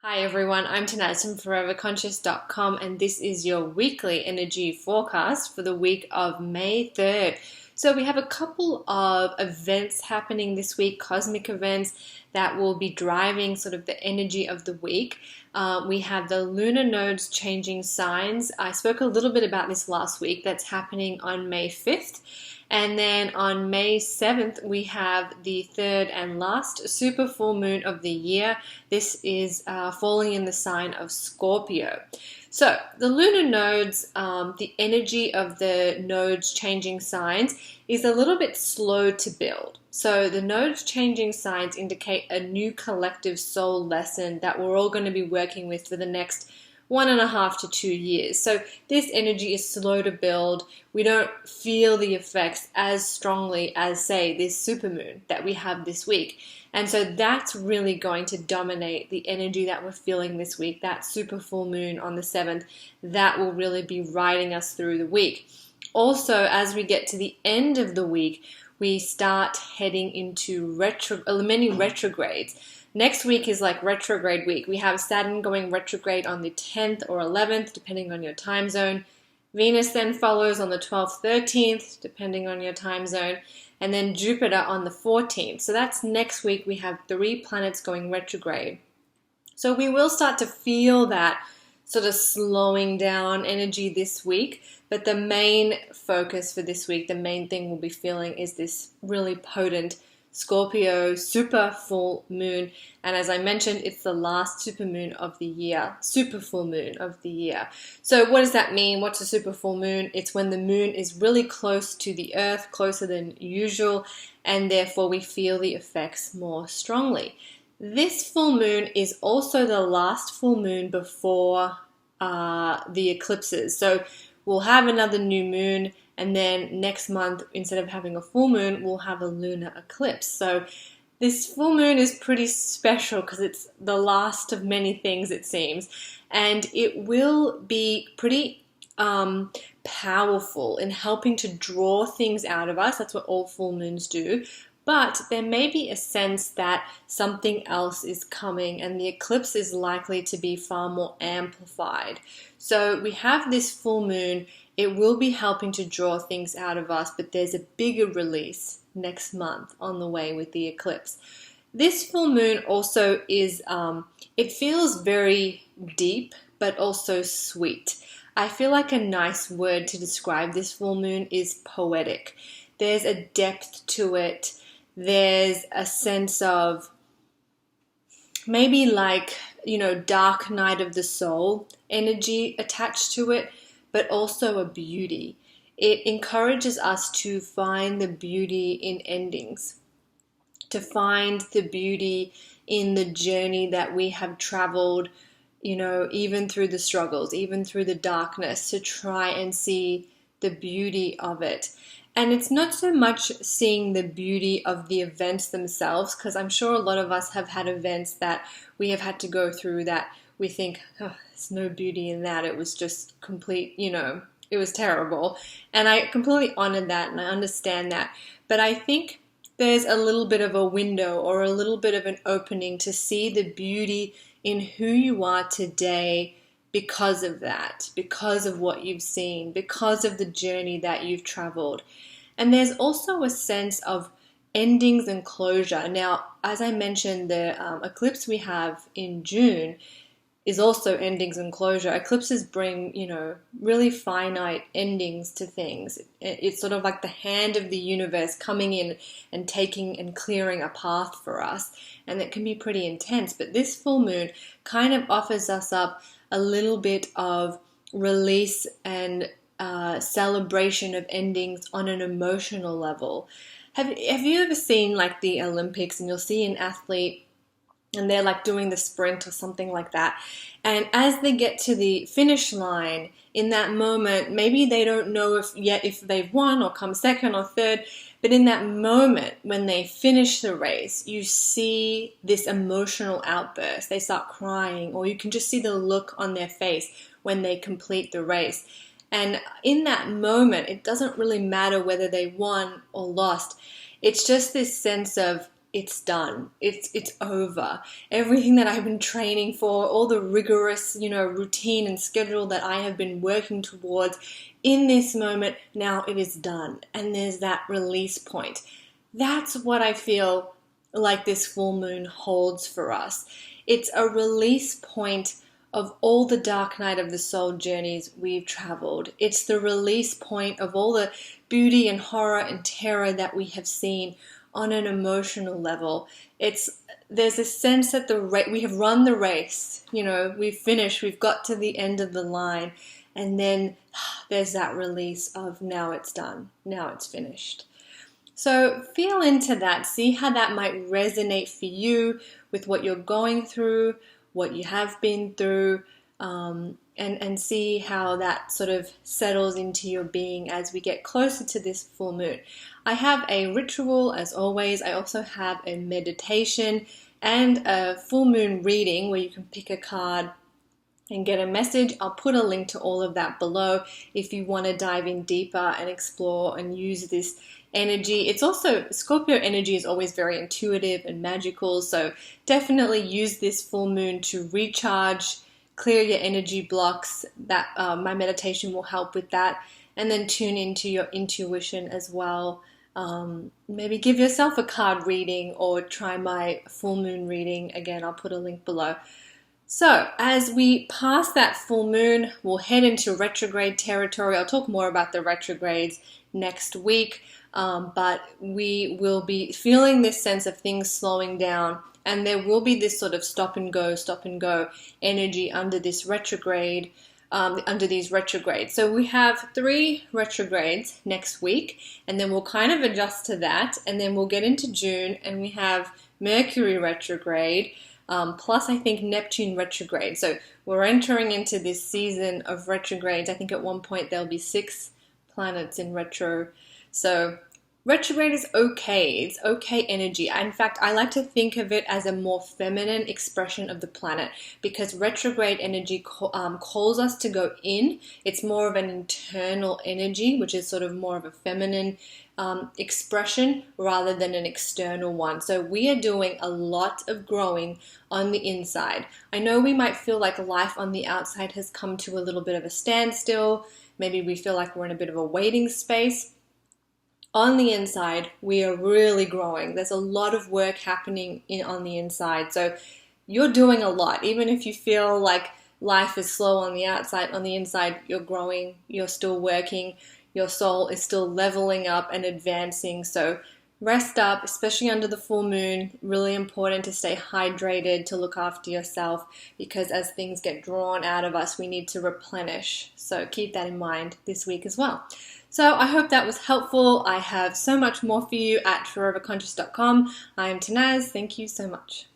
Hi everyone, I'm Tanaz from foreverconscious.com and this is your weekly energy forecast for the week of May 3rd. So we have a couple of events happening this week, cosmic events that will be driving sort of the energy of the week. We have the lunar nodes changing signs. I spoke a little bit about this last week. That's happening on May 5th. And then on May 7th, we have the third and last super full moon of the year. This is falling in the sign of Scorpio. So the lunar nodes, the energy of the nodes changing signs is a little bit slow to build. So the nodes changing signs indicate a new collective soul lesson that we're all going to be working with for the next 1.5 to 2 years. So this energy is slow to build. We don't feel the effects as strongly as, say, this supermoon that we have this week. And so that's really going to dominate the energy that we're feeling this week. That super full moon on the 7th, that will really be riding us through the week. Also, as we get to the end of the week, we start heading into many retrogrades. Next week is like retrograde week. We have Saturn going retrograde on the 10th or 11th, depending on your time zone. Venus then follows on the 12th, 13th, depending on your time zone. And then Jupiter on the 14th. So that's next week. We have 3 planets going retrograde. So we will start to feel that sort of slowing down energy this week. But the main focus for this week, the main thing we'll be feeling is this really potent Scorpio super full moon, and as I mentioned, it's the last super moon of the year, super full moon of the year. So what does that mean? What's a super full moon? It's when the moon is really close to the earth, closer than usual, and therefore we feel the effects more strongly. This full moon is also the last full moon before the eclipses. So we'll have another new moon, and then next month, instead of having a full moon, we'll have a lunar eclipse. So this full moon is pretty special because it's the last of many things, it seems. And it will be pretty powerful in helping to draw things out of us. That's what all full moons do. But there may be a sense that something else is coming and the eclipse is likely to be far more amplified. So we have this full moon. It will be helping to draw things out of us, but there's a bigger release next month on the way with the eclipse. This full moon also is, it feels very deep, but also sweet. I feel like a nice word to describe this full moon is poetic. There's a depth to it. There's a sense of maybe like, dark night of the soul energy attached to it, but also a beauty. It encourages us to find the beauty in endings, to find the beauty in the journey that we have traveled, even through the struggles, even through the darkness, to try and see the beauty of it. And it's not so much seeing the beauty of the events themselves, because I'm sure a lot of us have had events that we have had to go through that we think, oh, there's no beauty in that. It was just complete, it was terrible. And I completely honor that and I understand that. But I think there's a little bit of a window or a little bit of an opening to see the beauty in who you are today because of that, because of what you've seen, because of the journey that you've traveled. And there's also a sense of endings and closure. Now, as I mentioned, the eclipse we have in June is also endings and closure. Eclipses bring, really finite endings to things. It's sort of like the hand of the universe coming in and taking and clearing a path for us. And it can be pretty intense. But this full moon kind of offers us up a little bit of release and celebration of endings on an emotional level. Have you ever seen like the Olympics, and you'll see an athlete and they're like doing the sprint or something like that, and as they get to the finish line, in that moment, maybe they don't know if they've won or come second or third, but in that moment when they finish the race, you see this emotional outburst. They start crying, or you can just see the look on their face when they complete the race. And in that moment, it doesn't really matter whether they won or lost. It's just this sense of it's done. It's over. Everything that I've been training for, all the rigorous, routine and schedule that I have been working towards in this moment, now it is done. And there's that release point. That's what I feel like this full moon holds for us. It's a release point of all the dark night of the soul journeys we've traveled. It's the release point of all the beauty and horror and terror that we have seen on an emotional level. There's a sense that we have run the race, we've finished, we've got to the end of the line, and then there's that release of now it's done, now it's finished. So feel into that, see how that might resonate for you with what you're going through, what you have been through, and see how that sort of settles into your being as we get closer to this full moon. I have a ritual, as always. I also have a meditation and a full moon reading where you can pick a card and get a message. I'll put a link to all of that below if you want to dive in deeper and explore and use this energy. It's also, Scorpio energy is always very intuitive and magical, so definitely use this full moon to recharge, clear your energy blocks. That my meditation will help with that, and then tune into your intuition as well. Maybe give yourself a card reading or try my full moon reading. Again, I'll put a link below. So as we pass that full moon, we'll head into retrograde territory. I'll talk more about the retrogrades next week, but we will be feeling this sense of things slowing down, and there will be this sort of stop and go energy under this retrograde, under these retrogrades. So we have 3 retrogrades next week, and then we'll kind of adjust to that, and then we'll get into June, and we have Mercury retrograde, plus I think Neptune retrograde. So we're entering into this season of retrogrades. I think at one point there'll be 6 planets in retro. So retrograde is okay. It's okay energy. In fact, I like to think of it as a more feminine expression of the planet, because retrograde energy calls us to go in. It's more of an internal energy, which is sort of more of a feminine expression rather than an external one. So we are doing a lot of growing on the inside. I know we might feel like life on the outside has come to a little bit of a standstill. Maybe we feel like we're in a bit of a waiting space. On the inside, we are really growing. There's a lot of work happening on the inside. So you're doing a lot. Even if you feel like life is slow on the outside, on the inside, you're growing, you're still working, your soul is still leveling up and advancing. So rest up, especially under the full moon. Really important to stay hydrated, to look after yourself, because as things get drawn out of us, we need to replenish. So keep that in mind this week as well. So I hope that was helpful. I have so much more for you at foreverconscious.com. I am Tanaz. Thank you so much.